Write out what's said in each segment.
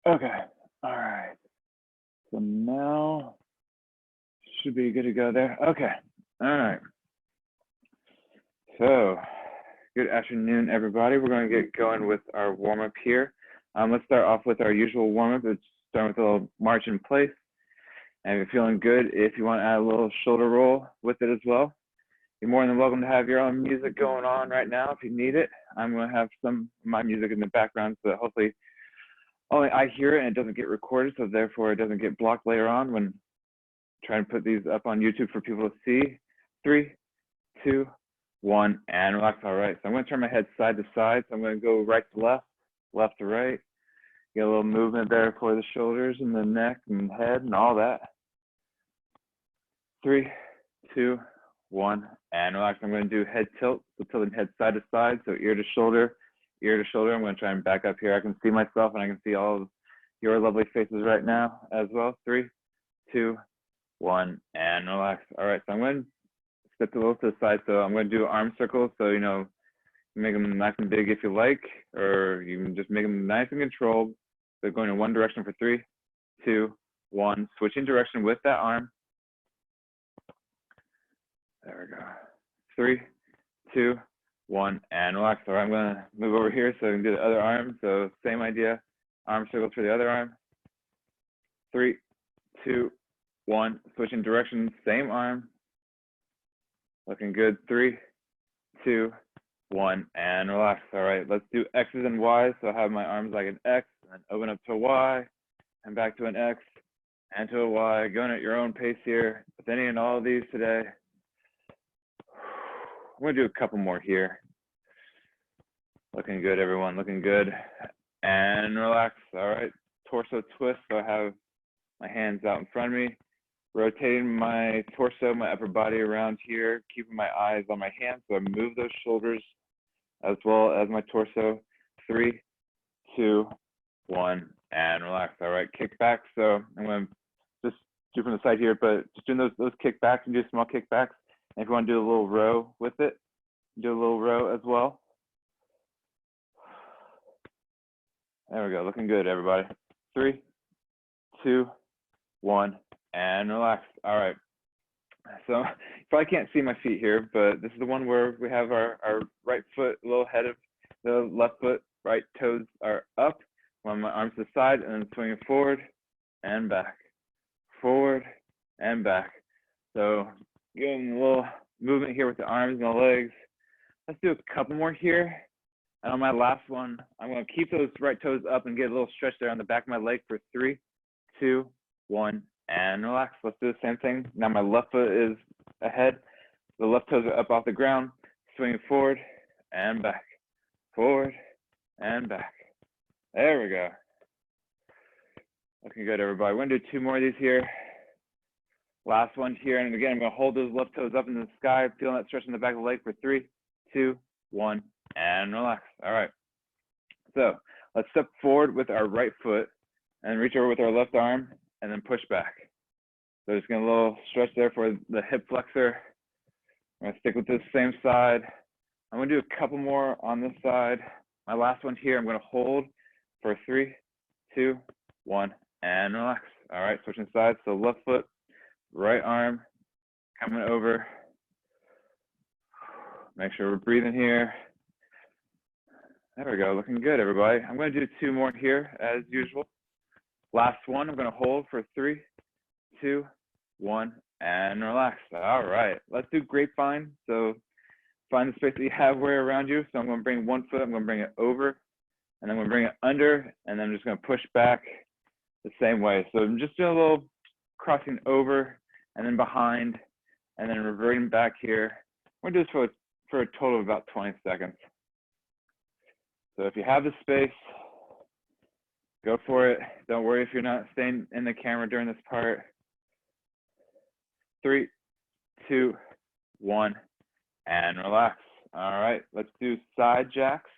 Okay, all right. So now should be good to go there. Okay, all right. So good afternoon, everybody. We're going to get going with our warm-up here. Let's start off with our usual warm-up. Let's start with a little march in place. And if you're feeling good, if you want to add a little shoulder roll with it as well, you're more than welcome to have your own music going on right now if you need it. I'm going to have some of my music in the background so that hopefully only I hear it and it doesn't get recorded, so therefore it doesn't get blocked later on when trying to put these up on YouTube for people to see. 3, 2, 1, and relax. All right, so I'm going to turn my head side to side. So I'm going to go right to left, left to right. Get a little movement there for the shoulders and the neck and head and all that. 3, 2, 1, and relax. I'm going to do head tilt, so tilting head side to side, so ear to shoulder, ear to shoulder. I'm going to try and back up here. I can see myself and I can see all of your lovely faces right now as well. 3, 2, 1, and relax. All right, so I'm going to step a little to the side. So I'm going to do arm circles. So, you know, make them nice and big if you like, or you can just make them nice and controlled. So going in one direction for 3, 2, 1, switching direction with that arm. There we go. 3, 2, 1, and relax. All right, I'm going to move over here so I can do the other arm. So same idea, arm circles for the other arm. 3, 2, 1, switching direction, same arm. Looking good. 3, 2, 1, and relax. All right, let's do X's and Y's. So I have my arms like an X, and then open up to a Y, and back to an X, and to a Y. Going at your own pace here with any and all of these today. I'm going to do a couple more here. Looking good, everyone. Looking good. And relax. All right, torso twist. So I have my hands out in front of me, rotating my torso, my upper body around here, keeping my eyes on my hands. So I move those shoulders as well as my torso. 3, 2, 1, and relax. All right, kick back. So I'm going to just do from the side here, but just doing those kickbacks and do small kickbacks. And if you want to do a little row with it, do a little row as well. There we go, looking good, everybody. 3, 2, 1, and relax. All right. So you probably can't see my feet here, but this is the one where we have our right foot a little ahead of the left foot, right toes are up, on my arms to the side, and then swinging forward and back, forward and back. So getting a little movement here with the arms and the legs. Let's do a couple more here. And on my last one, I'm going to keep those right toes up and get a little stretch there on the back of my leg for 3, 2, 1, and relax. Let's do the same thing. Now my left foot is ahead. The left toes are up off the ground. Swinging forward and back, forward and back. There we go. Looking good, everybody. We're going to do 2 more of these here. Last one here. And again, I'm going to hold those left toes up in the sky, feeling that stretch in the back of the leg for 3, 2, 1, and relax. All right. So let's step forward with our right foot and reach over with our left arm and then push back. So just getting a little stretch there for the hip flexor. I'm going to stick with this same side. I'm going to do a couple more on this side. My last one here, I'm going to hold for 3, 2, 1, and relax. All right, switching sides. So left foot, right arm, coming over. Make sure we're breathing here. There we go, looking good, everybody. I'm going to do 2 more here as usual. Last one, I'm going to hold for 3, 2, 1, and relax. All right, let's do grapevine. So find the space that you have where around you. So I'm going to bring one foot, I'm going to bring it over, and I'm going to bring it under, and then I'm just going to push back the same way. So I'm just doing a little crossing over, and then behind, and then reverting back here. We're going to do this for a total of about 20 seconds. So if you have the space, go for it. Don't worry if you're not staying in the camera during this part. 3, 2, 1, and relax. All right, let's do side jacks.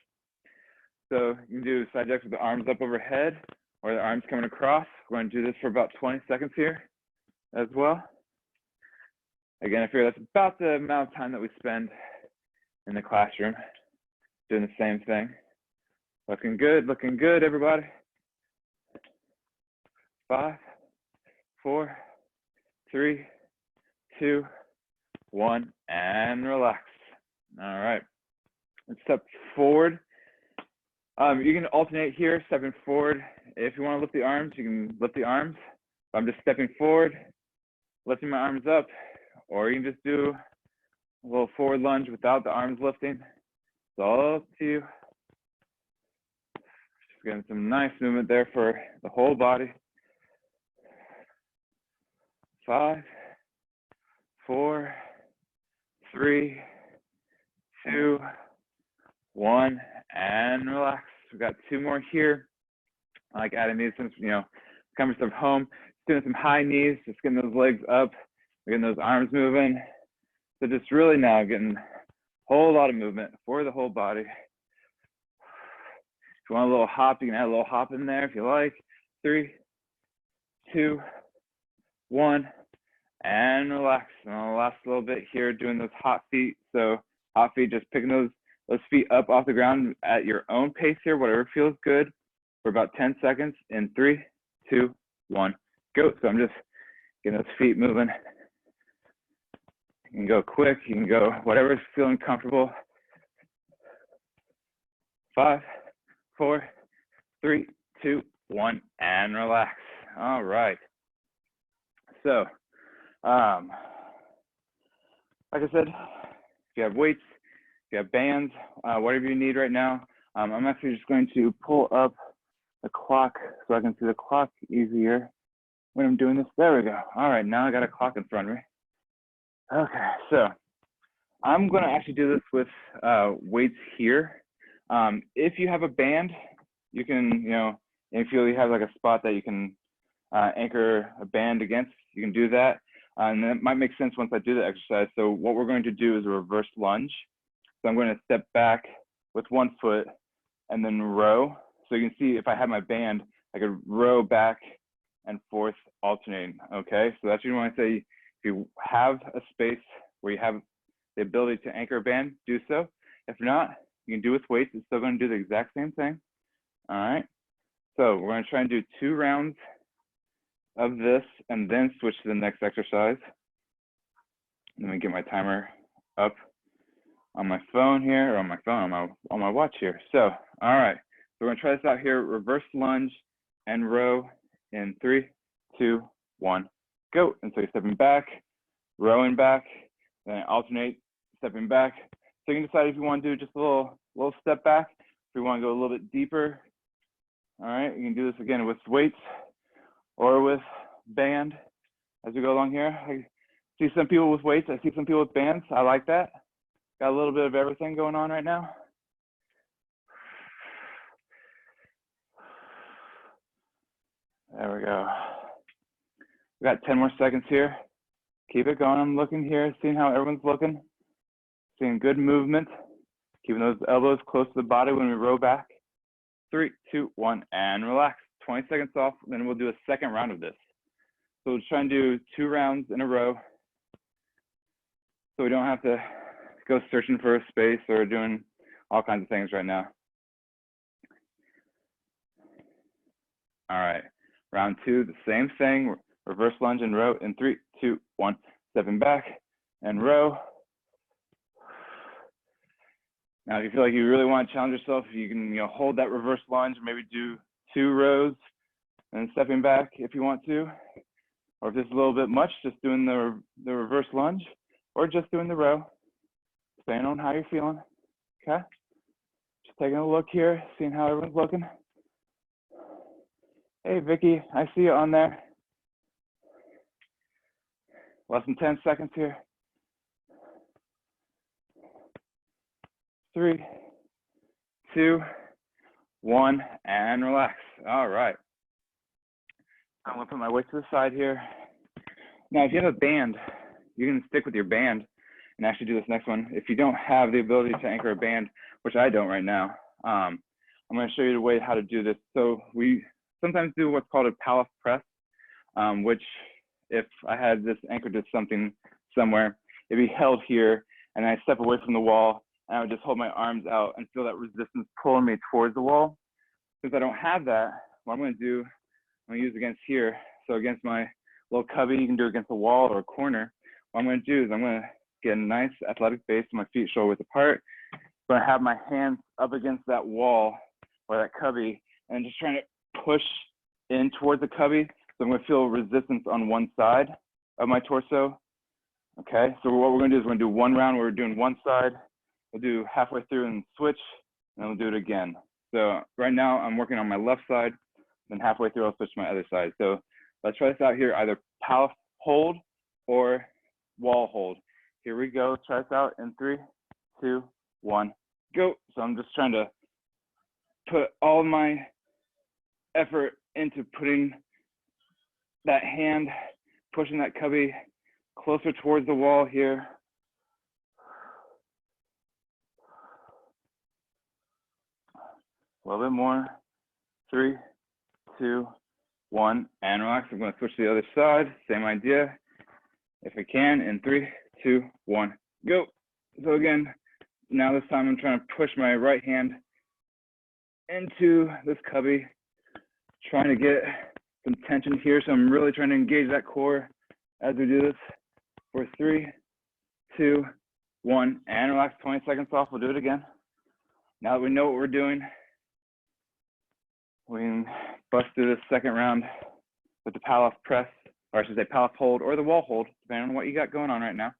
So you can do side jacks with the arms up overhead or the arms coming across. We're going to do this for about 20 seconds here as well. Again, I figure that's about the amount of time that we spend in the classroom doing the same thing. Looking good, everybody. 5, 4, 3, 2, 1, and relax. All right. Let's step forward. You can alternate here, stepping forward. If you want to lift the arms, you can lift the arms. I'm just stepping forward, lifting my arms up, or you can just do a little forward lunge without the arms lifting. It's all up to you. Just getting some nice movement there for the whole body. 5, 4, 3, 2, 1, and relax. We've got 2 more here. I like adding these since, coming from home, doing some high knees, just getting those legs up, getting those arms moving. So just really now getting a whole lot of movement for the whole body. If you want a little hop, you can add a little hop in there if you like. 3, 2, 1, and relax. And I'll last a little bit here doing those hot feet. So hot feet, just picking those feet up off the ground at your own pace here, whatever feels good, for about 10 seconds in 3, 2, 1, go. So I'm just getting those feet moving. You can go quick, you can go whatever's feeling comfortable. 5, 4, 3, 2, 1, and relax. All right. So, like I said, if you have weights, if you have bands, whatever you need right now, I'm actually just going to pull up the clock so I can see the clock easier when I'm doing this. There we go. All right, now I got a clock in front of me. Okay, so I'm going to actually do this with weights here. If you have a band, you can, if you have like a spot that you can anchor a band against, you can do that. And that might make sense once I do the exercise. So what we're going to do is a reverse lunge. So I'm going to step back with one foot and then row. So you can see if I have my band, I could row back and forth alternating, okay? So that's what you want to say. If you have a space where you have the ability to anchor a band, do so. If not, you can do with weights. It's still going to do the exact same thing, all right? So we're going to try and do 2 rounds of this and then switch to the next exercise. Let me get my timer up on my phone here, or on my phone, on my watch here. So, all right, so we're gonna try this out here. Reverse lunge and row in 3, 2, 1, go. And so you're stepping back, rowing back, then alternate, stepping back. So you can decide if you want to do just a little step back, if you want to go a little bit deeper. All right, you can do this again with weights or with band as we go along here. I see some people with weights, I see some people with bands. I like that. Got a little bit of everything going on right now. There we go. We got 10 more seconds here. Keep it going. I'm looking here, seeing how everyone's looking. Seeing good movement. Keeping those elbows close to the body when we row back. 3, 2, 1, and relax. 20 seconds off, then we'll do a second round of this. So we'll try and do 2 rounds in a row, so we don't have to go searching for a space or doing all kinds of things right now. All right, round 2, the same thing, reverse lunge and row in 3, 2, 1, stepping back and row. Now, if you feel like you really want to challenge yourself, you can hold that reverse lunge, maybe do 2 rows and stepping back if you want to. Or if it's a little bit much, just doing the reverse lunge, or just doing the row, depending on how you're feeling, okay? Just taking a look here, seeing how everyone's looking. Hey, Vicky, I see you on there. Less than 10 seconds here. 3, 2, 1, and relax. All right. I'm gonna put my weight to the side here. Now, if you have a band, you can stick with your band and actually do this next one. If you don't have the ability to anchor a band, which I don't right now, I'm gonna show you the way how to do this. So we sometimes do what's called a Pallof press, which if I had this anchored to something somewhere, it'd be held here, and I step away from the wall, and I would just hold my arms out and feel that resistance pulling me towards the wall. Since I don't have that, what I'm gonna do I'm gonna use against here. So against my little cubby, you can do it against a wall or a corner. What I'm gonna do is I'm gonna get a nice athletic base, my feet shoulder width apart. I'm gonna have my hands up against that wall or that cubby, and just trying to push in towards the cubby. So I'm gonna feel resistance on one side of my torso. Okay, so what we're gonna do is we're gonna do one round where we're doing one side. We'll do halfway through and switch, and we'll do it again. So right now I'm working on my left side, then halfway through I'll switch to my other side. So let's try this out here, either palette hold or wall hold. Here we go, let's try this out in 3, 2, 1, go. So I'm just trying to put all my effort into putting that hand, pushing that cubby closer towards the wall here. A little bit more. 3, 2, 1, and relax. I'm going to switch to the other side. Same idea. If I can, in 3, 2, 1, go. So again, now this time I'm trying to push my right hand into this cubby, trying to get some tension here. So I'm really trying to engage that core as we do this. For 3, 2, 1, and relax. 20 seconds off. We'll do it again. Now that we know what we're doing, we can bust through this second round with the Pallof press, or I should say Pallof hold or the wall hold, depending on what you got going on right now.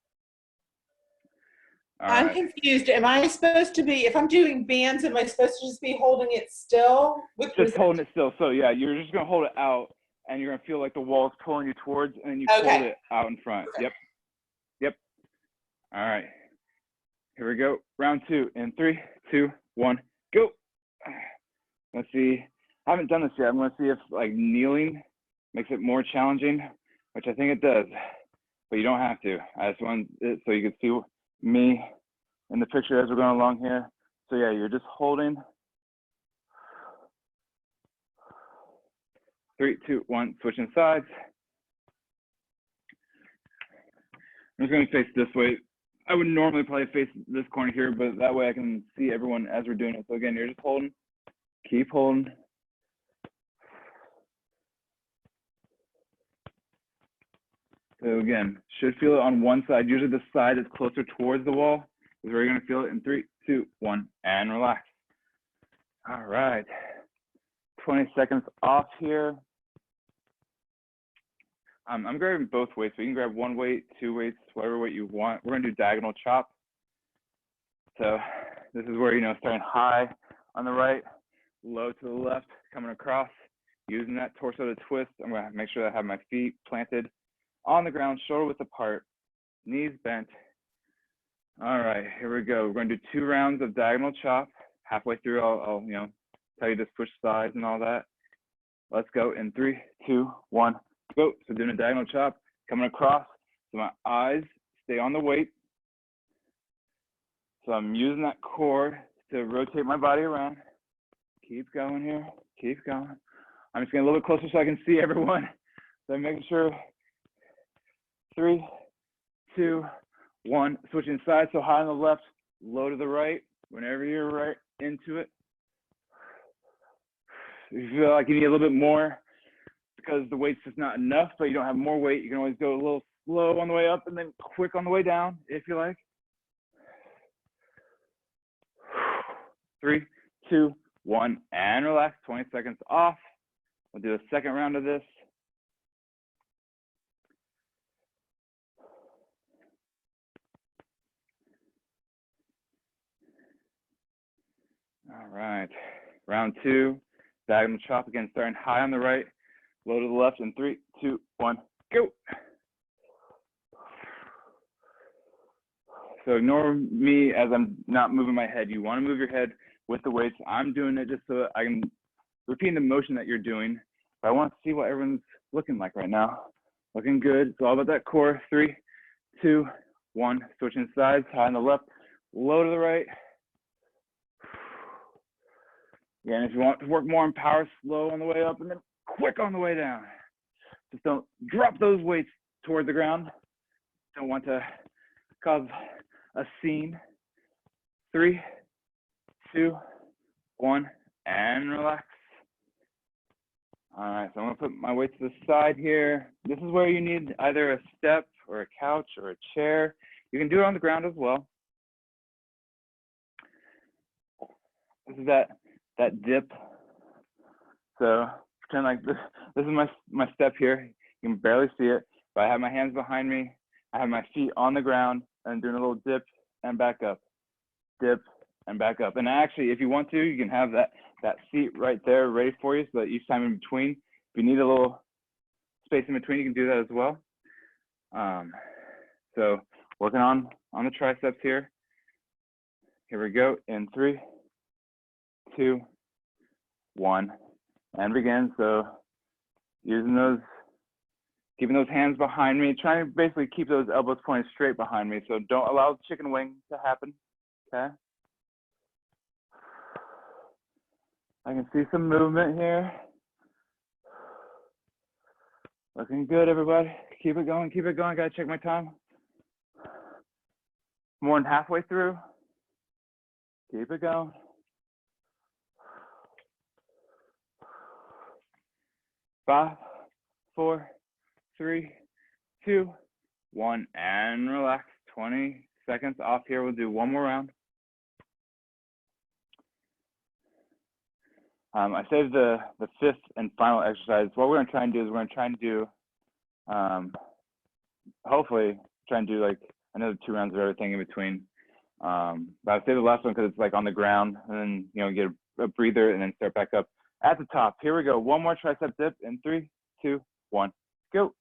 I'm confused. Am I supposed to be, if I'm doing bands, am I supposed to just be holding it still? Just holding it still. So yeah, you're just gonna hold it out, and you're gonna feel like the wall's pulling you towards, and then you hold it out in front. Yep. Yep. All right. Here we go. Round 2 in 3, 2, 1, go. Let's see. I haven't done this yet. I'm gonna see if like kneeling makes it more challenging, which I think it does, but you don't have to. I just want it so you can see me in the picture as we're going along here. So yeah, you're just holding. 3, 2, 1, switching sides. I'm just gonna face this way. I would normally probably face this corner here, but that way I can see everyone as we're doing it. So again, you're just holding, keep holding. So again, should feel it on one side. Usually the side is closer towards the wall is where you're gonna feel it in 3, 2, 1, and relax. All right, 20 seconds off here. I'm grabbing both weights. So you can grab one weight, 2 weights, whatever weight you want. We're gonna do diagonal chop. So this is where, you know, starting high on the right, low to the left, coming across, using that torso to twist. I'm gonna make sure that I have my feet planted on the ground, shoulder width apart, knees bent. All right, here we go. We're gonna do 2 rounds of diagonal chop. Halfway through, I'll you know, tell you to push sides and all that. Let's go in 3, 2, 1, go. So doing a diagonal chop, coming across. So my eyes stay on the weight. So I'm using that core to rotate my body around. Keep going here, keep going. I'm just getting a little bit closer so I can see everyone. So I'm making sure. 3, 2, 1, switching sides. So high on the left, low to the right. Whenever you're right into it. If you feel like you need a little bit more because the weight's just not enough, but you don't have more weight, you can always go a little slow on the way up and then quick on the way down, if you like. 3, 2, 1, and relax. 20 seconds off. We'll do a second round of this. All right, round 2, diagonal chop again, starting high on the right, low to the left in 3, 2, 1, go. So ignore me as I'm not moving my head. You want to move your head with the weights. I'm doing it just so that I can repeat the motion that you're doing. But I want to see what everyone's looking like right now. Looking good. It's all about that core. 3, 2, 1. Switching sides. High on the left, low to the right. Again, if you want to work more on power, slow on the way up and then quick on the way down. Just don't drop those weights toward the ground. Don't want to cause a scene. 3, 2, 1, and relax. All right, so I'm gonna put my weight to the side here. This is where you need either a step or a couch or a chair. You can do it on the ground as well. This is that dip. So pretend like this is my step here. You can barely see it, but I have my hands behind me. I have my feet on the ground and doing a little dip and back up, dip and back up. And actually, if you want to, you can have that seat right there ready for you so that each time in between, if you need a little space in between, you can do that as well. So working on the triceps here. Here we go in 3, 2, 1, and begin. So using those, keeping those hands behind me, trying to basically keep those elbows pointed straight behind me. So don't allow the chicken wing to happen, okay? I can see some movement here. Looking good, everybody. Keep it going, keep it going. Gotta check my time. More than halfway through. Keep it going. 5, 4, 3, 2, 1, and relax. 20 seconds off here. We'll do one more round. I saved the fifth and final exercise. What we're gonna try and do is we're gonna try and do, hopefully try and do like another 2 rounds of everything in between. But I saved the last one because it's like on the ground, and then get a breather and then start back up at the top. Here we go. One more tricep dip in 3, 2, 1, go.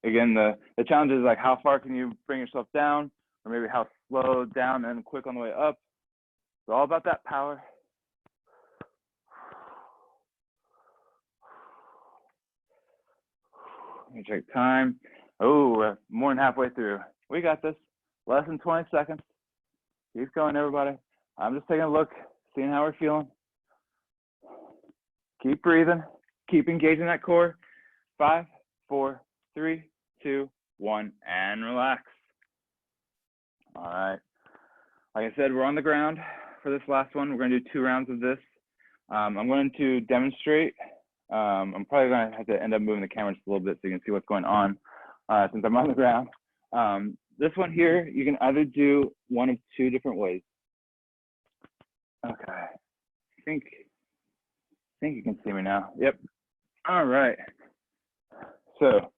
Again, the challenge is like how far can you bring yourself down, or maybe how slow down and quick on the way up. It's all about that power. Let me check time. Oh, we're more than halfway through. We got this. Less than 20 seconds. Keep going, everybody. I'm just taking a look, seeing how we're feeling. Keep breathing. Keep engaging that core. 5, 4, 3, 2, 1, and relax. All right. Like I said, we're on the ground for this last one. We're going to do 2 rounds of this. I'm going to demonstrate. I'm probably going to have to end up moving the camera just a little bit so you can see what's going on since I'm on the ground. This one here, you can either do one of 2 different ways. Okay. I think you can see me now. Yep. All right. So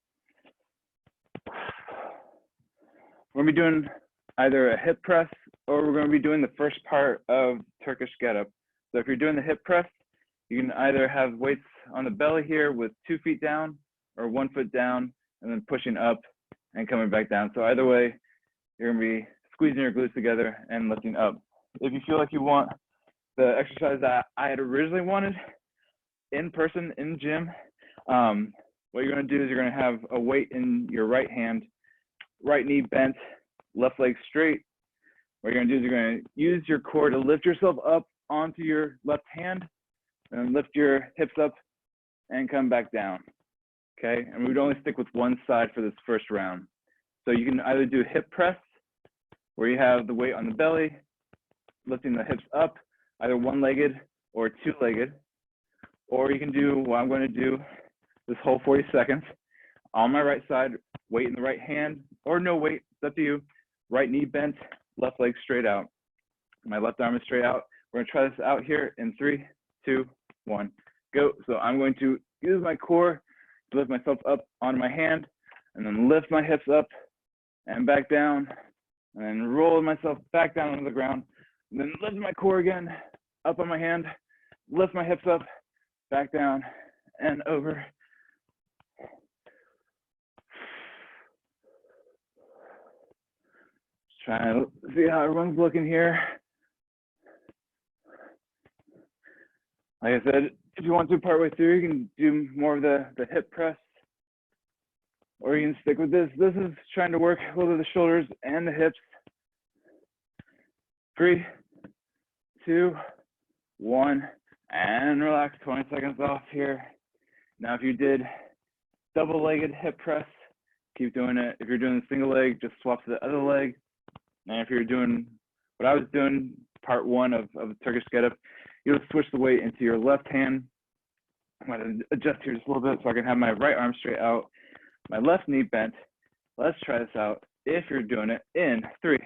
we're going to be doing either a hip press, or we're going to be doing the first part of Turkish get-up. So if you're doing the hip press, you can either have weights on the belly here with 2 feet down, or 1 foot down, and then pushing up and coming back down. So either way, you're going to be squeezing your glutes together and lifting up. If you feel like you want the exercise that I had originally wanted in person in the gym, what you're going to do is you're going to have a weight in your right hand, right knee bent, left leg straight. What you're going to do is you're going to use your core to lift yourself up onto your left hand, and lift your hips up and come back down. Okay, and we would only stick with one side for this first round. So you can either do hip press, where you have the weight on the belly, lifting the hips up, either one-legged or two-legged, or you can do what I'm going to do this whole 40 seconds on my right side, weight in the right hand, or no weight, it's up to you. Right knee bent, left leg straight out. My left arm is straight out. We're going to try this out here in 3, 2, 1, go. So I'm going to use my core to lift myself up onto my hand, and then lift my hips up and back down, and then roll myself back down onto the ground, and then lift my core again, up on my hand, lift my hips up, back down, and over. Just trying to see how everyone's looking here. Like I said, if you want to partway through, you can do more of the hip press, or you can stick with this. This is trying to work a little bit of the shoulders and the hips. 3, 2, 1, and relax. 20 seconds off here. Now, if you did double-legged hip press, keep doing it. If you're doing the single leg, just swap to the other leg. And if you're doing what I was doing, part one of the Turkish get-up. You'll switch the weight into your left hand. I'm going to adjust here just a little bit so I can have my right arm straight out, my left knee bent. Let's try this out. If you're doing it in 3,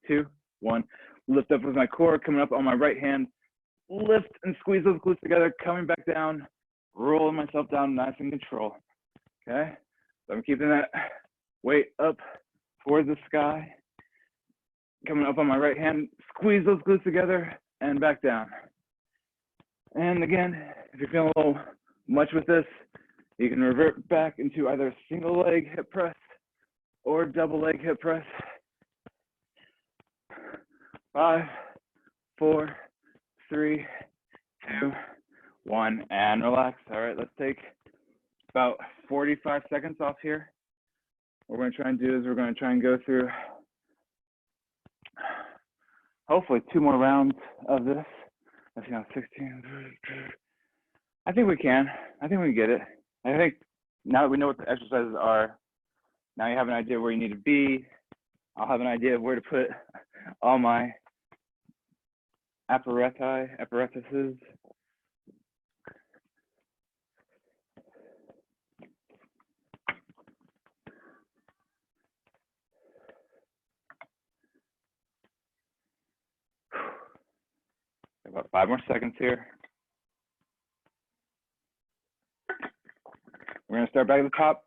2, 1, lift up with my core, coming up on my right hand, lift and squeeze those glutes together, coming back down, rolling myself down, nice and control. Okay, so I'm keeping that weight up towards the sky, coming up on my right hand, squeeze those glutes together and back down. And again, if you're feeling a little much with this, you can revert back into either single leg hip press or double leg hip press. 5, 4, 3, 2, 1, and relax. All right, let's take about 45 seconds off here. What we're going to try and do is we're going to try and go through hopefully 2 more rounds of this. Let's see now, 16. I think we can. I think we can get it. I think now that we know what the exercises are, now you have an idea where you need to be. I'll have an idea of where to put all my apparatuses. About 5 more seconds here. We're going to start back at the top,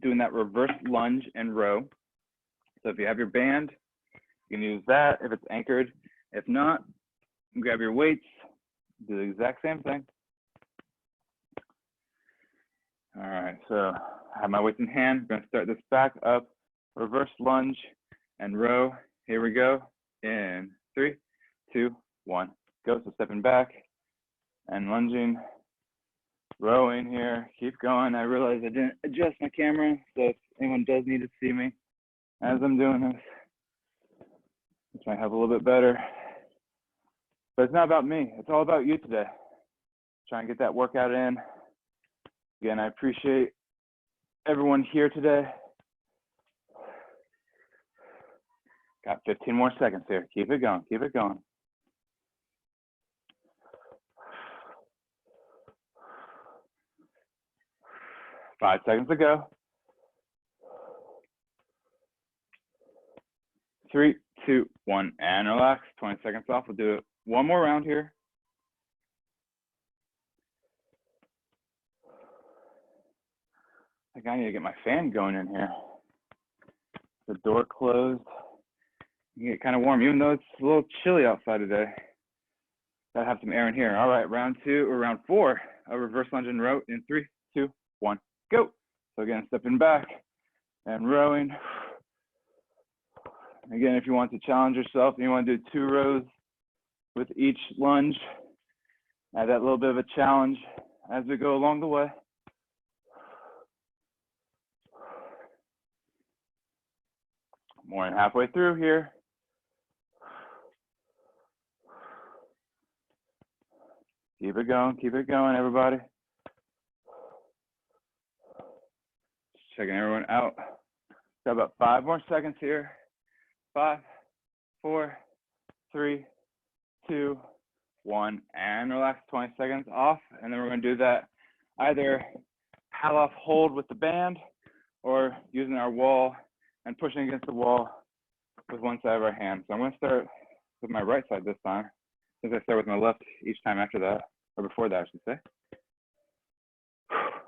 doing that reverse lunge and row. So if you have your band, you can use that if it's anchored. If not, grab your weights, do the exact same thing. All right, so I have my weights in hand. I'm going to start this back up, reverse lunge and row. Here we go. In 3, 2, 1, go. So stepping back and lunging, rowing here. Keep going. I realize I didn't adjust my camera, so if anyone does need to see me as I'm doing this might help a little bit better. But it's not about me. It's all about you today. Try and get that workout in. Again, I appreciate everyone here today. Got 15 more seconds here. Keep it going. Keep it going. Five seconds to go. 3, 2, 1, and relax. 20 seconds off. We'll do it one more round here. I think I need to get my fan going in here. The door closed. You get kind of warm, even though it's a little chilly outside today. Gotta have some air in here. All right, round 2 or round 4. A reverse lunge and row in 3, 2, 1, go. So again, stepping back and rowing. Again, if you want to challenge yourself and you want to do 2 rows with each lunge, add that little bit of a challenge as we go along the way. More than halfway through here. Keep it going, everybody. Just checking everyone out. Got about 5 more seconds here. 5, 4, 3, 2, 1, and relax. 20 seconds off, and then we're going to do that either pal off hold with the band or using our wall and pushing against the wall with one side of our hand. So I'm going to start with my right side this time, since I start with my left each time after that, or before that, I should say.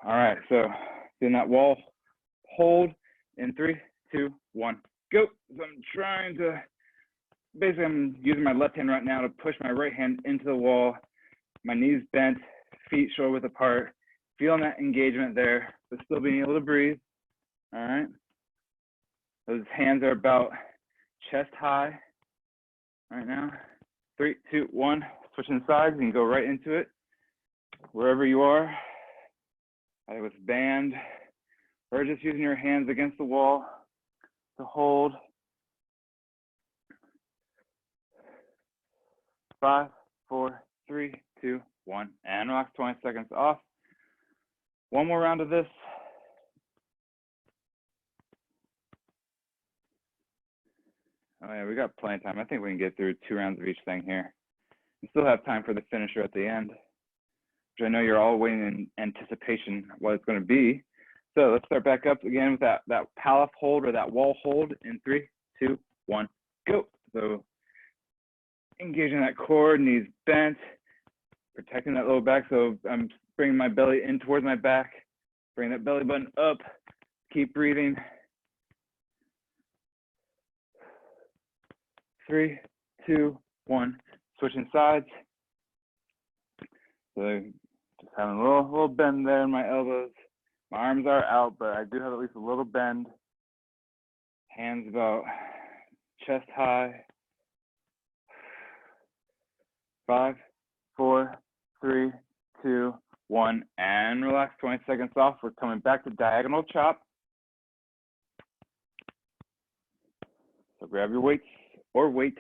All right, so doing that wall hold in 3, 2, 1, go. So I'm trying to, basically I'm using my left hand right now to push my right hand into the wall, my knees bent, feet shoulder width apart, feeling that engagement there, but still being able to breathe. All right. Those hands are about chest high right now. 3, 2, 1, switching sides, you can go right into it. Wherever you are, either with band or just using your hands against the wall to hold. 5, 4, 3, 2, 1, and relax. 20 seconds off. One more round of this. Oh yeah, we got plenty of time. I think we can get through 2 rounds of each thing here. We still have time for the finisher at the end, which I know you're all waiting in anticipation what it's going to be. So let's start back up again with that pallet hold or that wall hold in 3, 2, 1, go. So engaging that core, knees bent, protecting that low back. So I'm bringing my belly in towards my back, bring that belly button up, keep breathing. 3, 2, 1, switching sides. So just having a little bend there in my elbows. My arms are out, but I do have at least a little bend. Hands about chest high. 5, 4, 3, 2, 1, and relax. 20 seconds off. We're coming back to diagonal chop. So grab your weights or weight.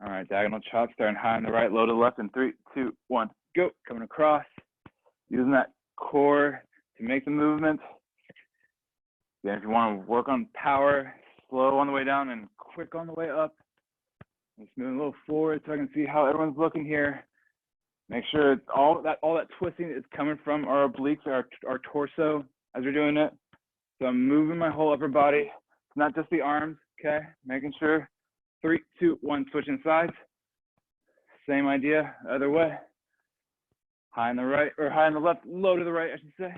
All right, diagonal chop, starting high on the right, low to the left in 3, 2, 1, go. Coming across, using that core to make the movement. Then if you want to work on power, slow on the way down and quick on the way up. Just moving a little forward so I can see how everyone's looking here. Make sure it's all that twisting is coming from our obliques, our torso as we're doing it. So I'm moving my whole upper body. It's not just the arms, okay? Making sure. 3, 2, 1, switching sides. Same idea, other way. High on the right, or high on the left, low to the right, I should say.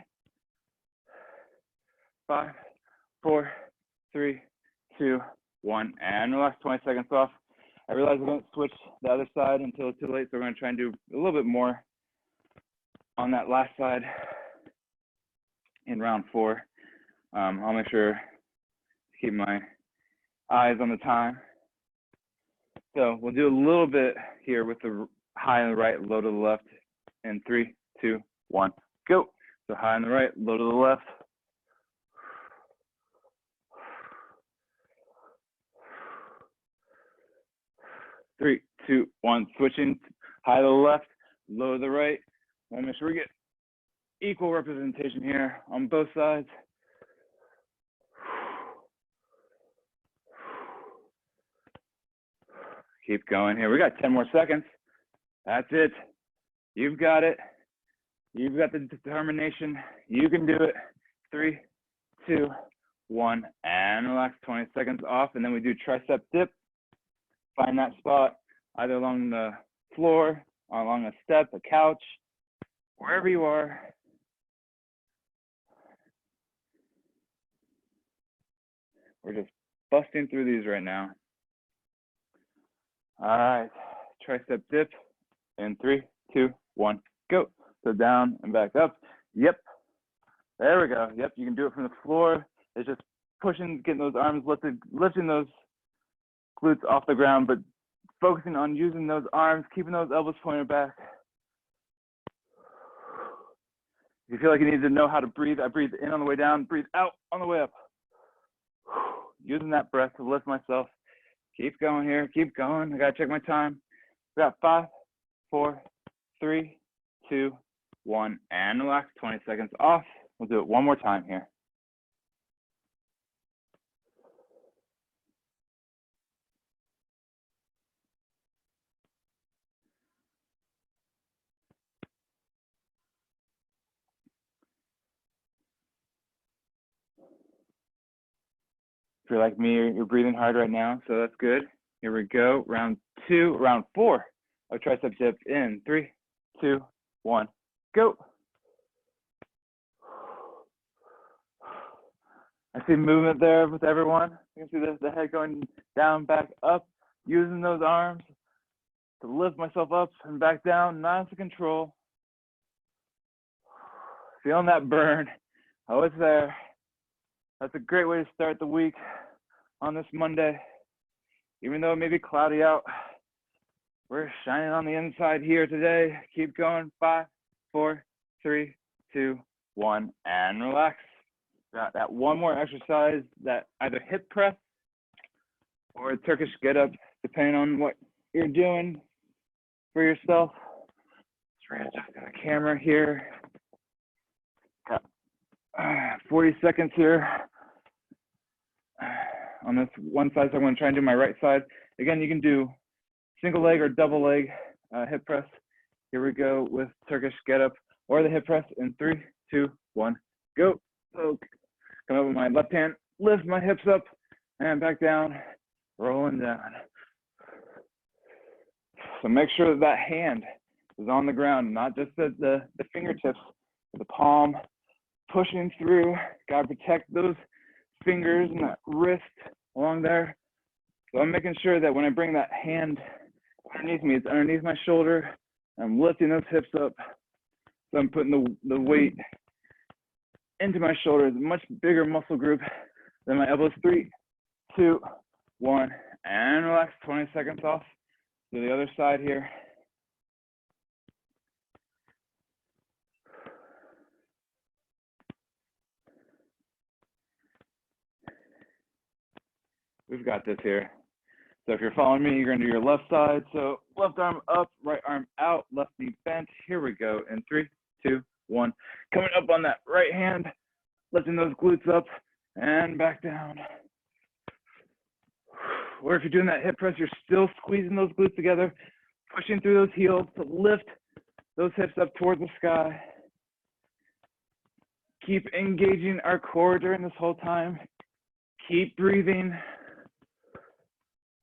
5, 4, 3, 2, 1, and relax. 20 seconds off. I realize I don't switch the other side until it's too late, so we're going to try and do a little bit more on that last side in round 4. I'll make sure to keep my eyes on the time. So we'll do a little bit here with the high on the right, low to the left, in 3, 2, 1, go. So high on the right, low to the left. Three, 2, 1, switching high to the left, low to the right. Want to make sure we get equal representation here on both sides. Keep going here. We got 10 more seconds. That's it. You've got it. You've got the determination. You can do it. 3, 2, 1, and relax. 20 seconds off, and then we do tricep dip. Find that spot either along the floor, or along a step, a couch, wherever you are. We're just busting through these right now. All right, tricep dip in 3, 2, 1, go. So down and back up. Yep, there we go. Yep, you can do it from the floor. It's just pushing, getting those arms lifted, lifting those glutes off the ground, but focusing on using those arms, keeping those elbows pointed back. If you feel like you need to know how to breathe, I breathe in on the way down, breathe out on the way up. Using that breath to lift myself. Keep going here, keep going. I gotta check my time. We got 5, 4, 3, 2, 1, and relax. 20 seconds off. We'll do it one more time here. If you're like me, you're breathing hard right now, so that's good. Here we go. Round 4 of tricep dip in 3, 2, 1, go. I see movement there with everyone. You can see the head going down, back up, using those arms to lift myself up and back down, nice and control. Feeling that burn. Oh, it's there. That's a great way to start the week on this Monday. Even though it may be cloudy out, we're shining on the inside here today. Keep going. 5, 4, 3, 2, 1, and relax. Got that one more exercise, that either hip press or a Turkish get up, depending on what you're doing for yourself. Just readjust the camera here. Got 40 seconds here on this one side. So I'm going to try and do my right side. Again, you can do single leg or double leg hip press. Here we go with Turkish get up or the hip press in 3, 2, 1, go. So come up with my left hand, lift my hips up and back down, rolling down. So make sure that hand is on the ground, not just the fingertips, the palm pushing through. Got to protect those fingers and that wrist along there. So I'm making sure that when I bring that hand underneath me, it's underneath my shoulder. I'm lifting those hips up. So I'm putting the weight into my shoulders, a much bigger muscle group than my elbows. 3, 2, 1, and relax. 20 seconds off. To the other side here. We've got this here. So if you're following me, you're going to do your left side. So left arm up, right arm out, left knee bent. Here we go. In 3, 2, 1. Coming up on that right hand, lifting those glutes up and back down. Or if you're doing that hip press, you're still squeezing those glutes together, pushing through those heels to lift those hips up towards the sky. Keep engaging our core during this whole time. Keep breathing.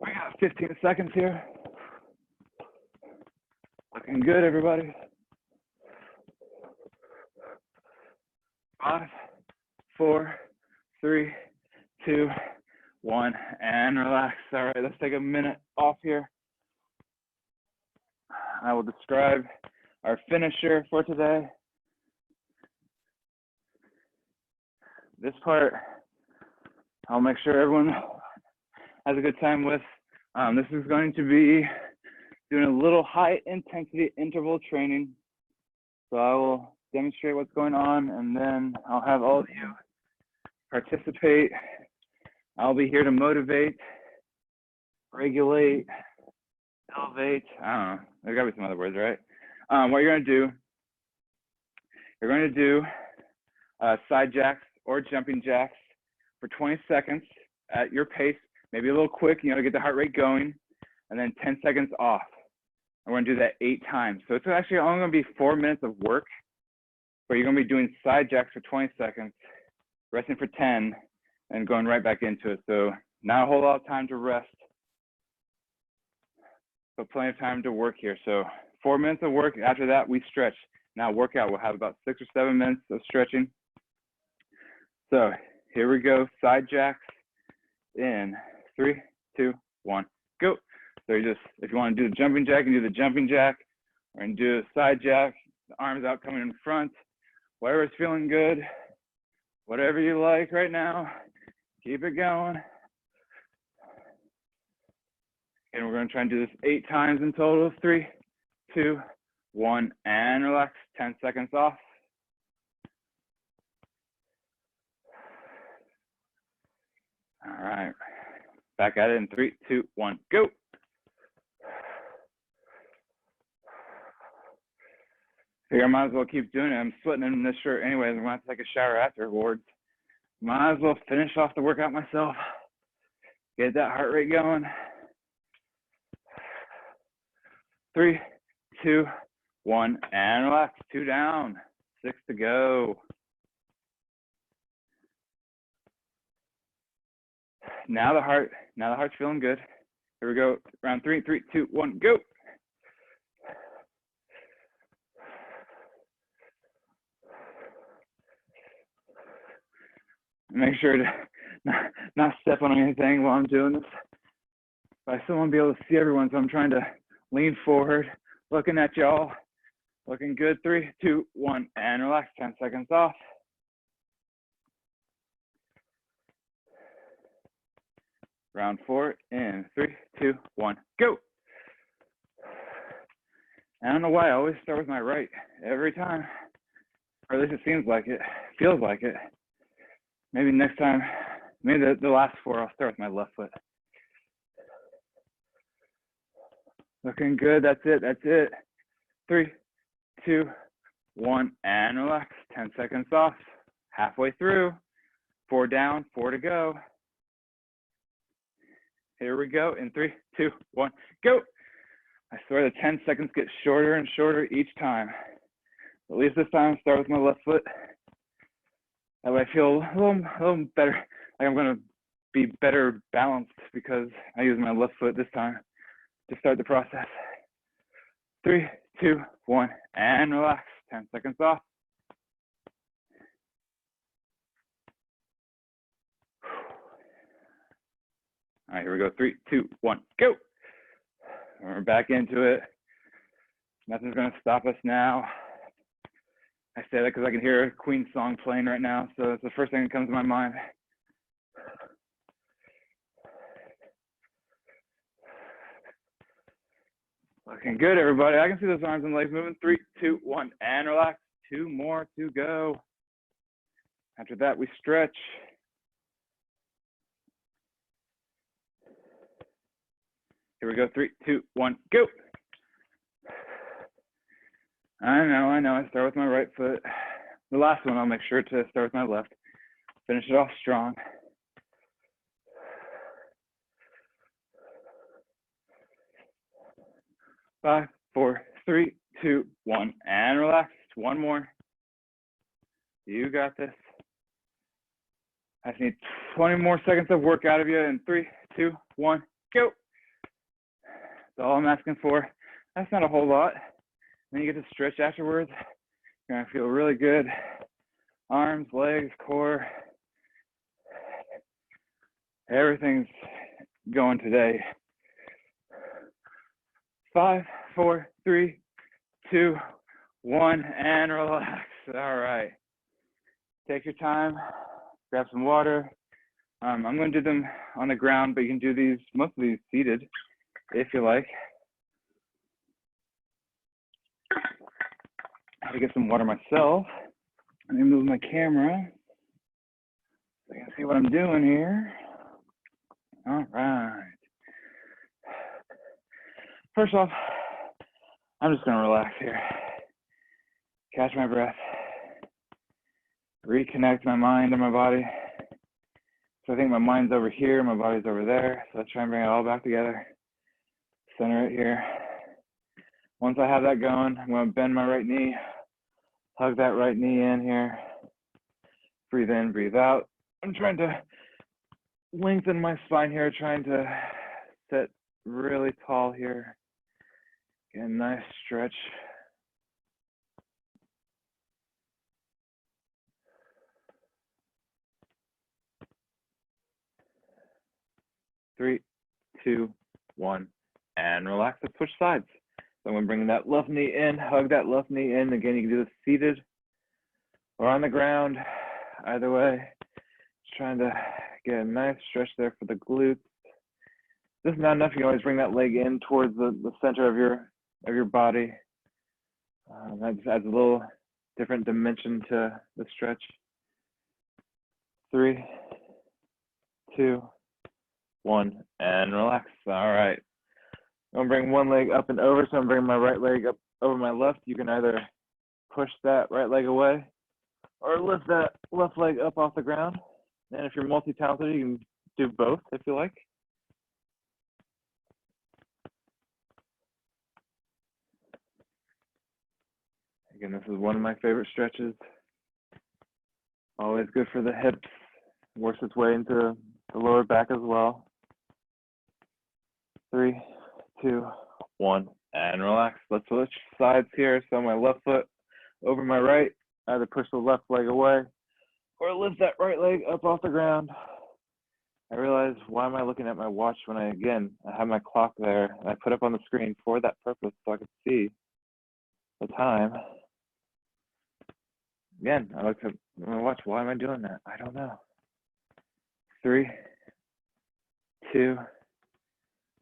We got 15 seconds here. Looking good, everybody. 5, 4, 3, 2, 1, and relax. All right, let's take a minute off here. I will describe our finisher for today. This part, I'll make sure everyone has a good time with. This is going to be doing a little high intensity interval training. So I will demonstrate what's going on and then I'll have all of you participate. I'll be here to motivate, regulate, elevate. I don't know, there's gotta be some other words, right? What you're gonna do, side jacks or jumping jacks for 20 seconds at your pace, maybe a little quick, to get the heart rate going, and then 10 seconds off. And we're gonna do that 8 times. So it's actually only gonna be 4 minutes of work, but you're gonna be doing side jacks for 20 seconds, resting for 10, and going right back into it. So not a whole lot of time to rest, but plenty of time to work here. So 4 minutes of work. After that, we stretch. Now workout, we'll have about 6 or 7 minutes of stretching. So here we go, side jacks in 3, 2, 1, go. So if you want to do the jumping jack, you can do the jumping jack. We're going to do a side jack, the arms out coming in front, whatever's feeling good, whatever you like right now, keep it going. And we're going to try and do this 8 times in total. 3, 2, 1, and relax. 10 seconds off. All right, back at it in 3, 2, 1, go. Here, I might as well keep doing it. I'm sweating in this shirt anyways. I'm gonna have to take a shower afterwards. Might as well finish off the workout myself. Get that heart rate going. 3, 2, 1, and relax. 2 down, 6 to go. Now the heart's feeling good. Here we go. Round 3, 3, 2, 1, go. Make sure to not step on anything while I'm doing this. But I still want to be able to see everyone, so I'm trying to lean forward, looking at y'all. Looking good. 3, 2, 1, and relax. 10 seconds off. Round 4 in 3, 2, 1, go. I don't know why I always start with my right every time, or at least it seems like it, feels like it. Maybe next time, maybe the last 4, I'll start with my left foot. Looking good. That's it. 3, 2, 1, and relax. 10 seconds off. Halfway through. 4 down, 4 to go. Here we go. In 3, 2, 1, go. I swear the 10 seconds get shorter and shorter each time. At least this time, start with my left foot. That way I feel a little better. Like I'm going to be better balanced because I use my left foot this time to start the process. 3, 2, 1, and relax. 10 seconds off. All right, here we go. 3, 2, 1, go. We're back into it. Nothing's going to stop us now. I say that because I can hear a Queen song playing right now, so it's the first thing that comes to my mind. Looking good, everybody. I can see those arms and legs moving. 3, 2, 1, and relax. 2 more to go. After that, we stretch. Here we go. 3, 2, 1, go. I know. I start with my right foot. The last one, I'll make sure to start with my left. Finish it off strong. Five, 4, 3, 2, 1, and relax. 1 more. You got this. I just need 20 more seconds of work out of you in 3, 2, 1, go. That's all I'm asking for. That's not a whole lot. Then you get to stretch afterwards. You're gonna feel really good. Arms, legs, core. Everything's going today. 5, 4, 3, 2, 1, and relax. All right. Take your time. Grab some water. I'm going to do them on the ground, but you can do these, most of these seated, if you like. I have to get some water myself. Let me move my camera so you can see what I'm doing here. All right. First off, I'm just going to relax here. Catch my breath. Reconnect my mind and my body. So I think my mind's over here, my body's over there. So let's try and bring it all back together. Center it here. Once I have that going, I'm going to bend my right knee, hug that right knee in here. Breathe in, breathe out. I'm trying to lengthen my spine here, trying to sit really tall here. Get a nice stretch. Three, 2, 1, and relax. Let's switch sides. So I'm going to bring that left knee in, hug that left knee in. Again, you can do this seated or on the ground. Either way, just trying to get a nice stretch there for the glutes. If this is not enough, you can always bring that leg in towards the center of your body. That just adds a little different dimension to the stretch. 3, 2, 1, and relax. All right. I'm gonna bring one leg up and over, so I'm bringing my right leg up over my left. You can either push that right leg away or lift that left leg up off the ground. And if you're multi-talented, you can do both if you like. Again, this is one of my favorite stretches. Always good for the hips. Works its way into the lower back as well. 3, 2, 1, and relax. Let's switch sides here. So my left foot over my right. Either push the left leg away or lift that right leg up off the ground. I realize, why am I looking at my watch when I have my clock there and I put up on the screen for that purpose so I can see the time. Again, I looked at my watch. Why am I doing that? I don't know. 3, 2,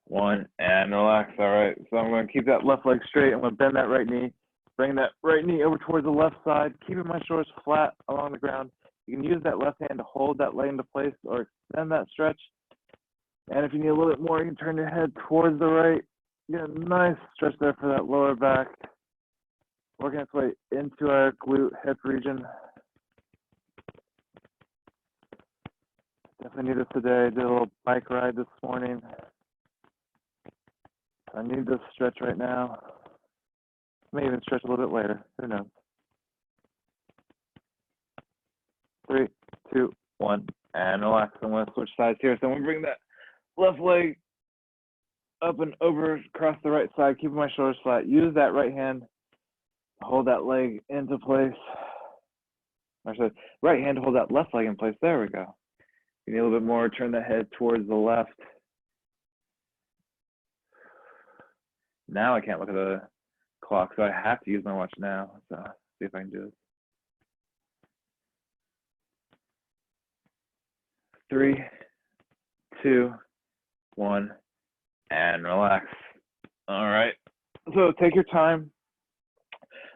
1, and relax. All right, so I'm going to keep that left leg straight. I'm going to bend that right knee, bring that right knee over towards the left side, keeping my shoulders flat along the ground. You can use that left hand to hold that leg into place or extend that stretch. And if you need a little bit more, you can turn your head towards the right. Get a nice stretch there for that lower back. Working its way into our glute hip region. Definitely need this today. Did a little bike ride this morning. I need this stretch right now. May even stretch a little bit later. Who knows? 3, 2, 1, and relax. I'm going to switch sides here. So I'm going to bring that left leg up and over across the right side, keeping my shoulders flat. Use that right hand to hold that leg into place. Actually, right hand to hold that left leg in place. There we go. You need a little bit more. Turn the head towards the left. Now I can't look at the clock, so I have to use my watch now. So see if I can do it. 3, 2, 1, and relax. All right. So take your time.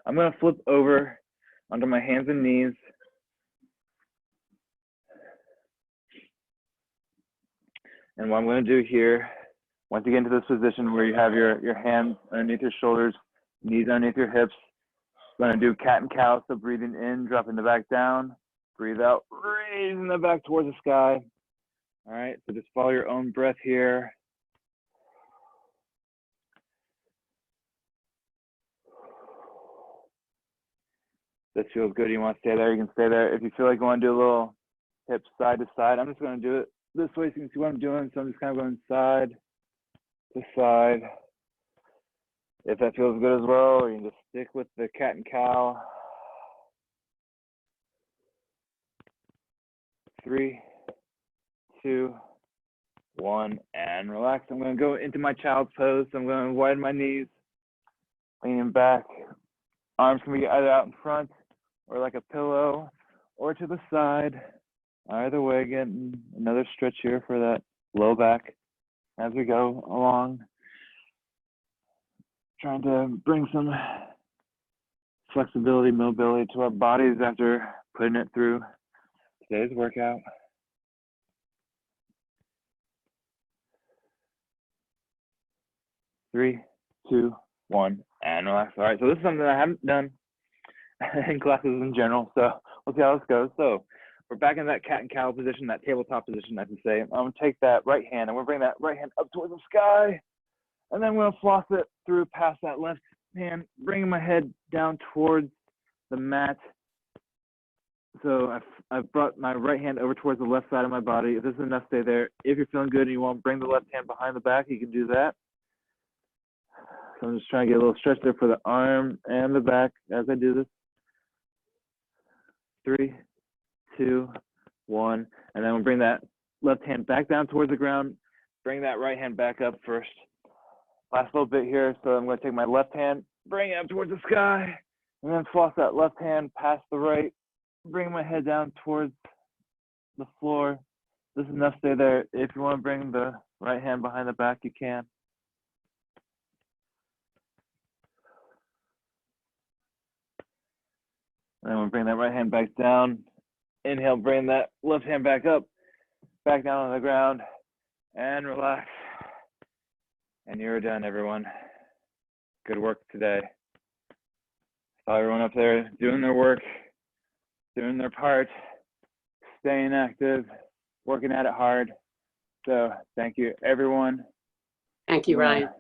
I'm going to flip over onto my hands and knees. And what I'm going to do here, once you get into this position where you have your hands underneath your shoulders, knees underneath your hips, I'm going to do cat and cow. So breathing in, dropping the back down, breathe out, raising the back towards the sky. All right, so just follow your own breath here. This feels good. You want to stay there, you can stay there. If you feel like you want to do a little hips side to side, I'm just going to do it this way so you can see what I'm doing. So I'm just kind of going side to side. If that feels good as well, or you can just stick with the cat and cow. 3, 2, 1, and relax. I'm going to go into my child's pose. So I'm going to widen my knees, leaning back. Arms can be either out in front or like a pillow or to the side. Either way, again, another stretch here for that low back as we go along. Trying to bring some flexibility, mobility to our bodies after putting it through today's workout. Three, 2, 1, and relax. All right, so this is something I haven't done in classes in general, so we'll see how this goes. So we're back in that cat and cow position, that tabletop position, I should say. I'm going to take that right hand, and we're bring that right hand up towards the sky, and then we're going to floss it through past that left hand, bringing my head down towards the mat. So I've brought my right hand over towards the left side of my body. If this is enough, stay there. If you're feeling good and you want to bring the left hand behind the back, you can do that. So I'm just trying to get a little stretch there for the arm and the back as I do this. 3, 2, 1, and then we'll bring that left hand back down towards the ground. Bring that right hand back up first. Last little bit here. So I'm going to take my left hand, bring it up towards the sky, and then floss that left hand past the right. Bring my head down towards the floor. This is enough. Stay there. If you want to bring the right hand behind the back, you can. And then we'll bring that right hand back down. Inhale, bring that left hand back up, back down on the ground, and relax. And you're done, everyone. Good work today. Saw everyone up there doing their work, doing their part, staying active, working at it hard. So thank you, everyone. Thank you, Ryan.